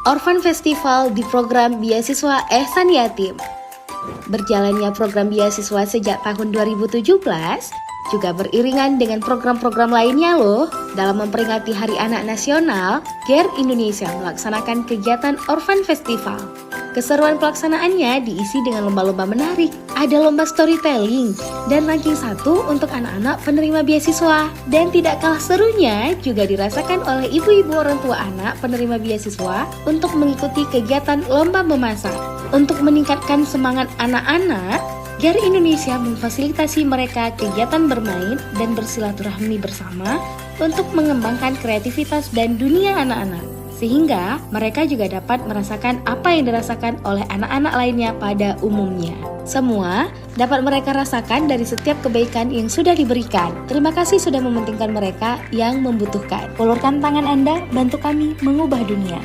Orphan Festival di program Beasiswa Ihsan Yatim. Berjalannya program beasiswa sejak tahun 2017 juga beriringan dengan program-program lainnya loh. Dalam memperingati Hari Anak Nasional, GER Indonesia melaksanakan kegiatan Orphan Festival. Keseruan pelaksanaannya diisi dengan lomba-lomba menarik. Ada lomba storytelling dan ranking 1 untuk anak-anak penerima beasiswa. Dan tidak kalah serunya juga dirasakan oleh ibu-ibu orang tua anak penerima beasiswa untuk mengikuti kegiatan lomba memasak. Untuk meningkatkan semangat anak-anak, GER Indonesia memfasilitasi mereka kegiatan bermain dan bersilaturahmi bersama untuk mengembangkan kreativitas dan dunia anak-anak. Sehingga mereka juga dapat merasakan apa yang dirasakan oleh anak-anak lainnya pada umumnya. Semua dapat mereka rasakan dari setiap kebaikan yang sudah diberikan. Terima kasih sudah mementingkan mereka yang membutuhkan. Ulurkan tangan Anda, bantu kami mengubah dunia.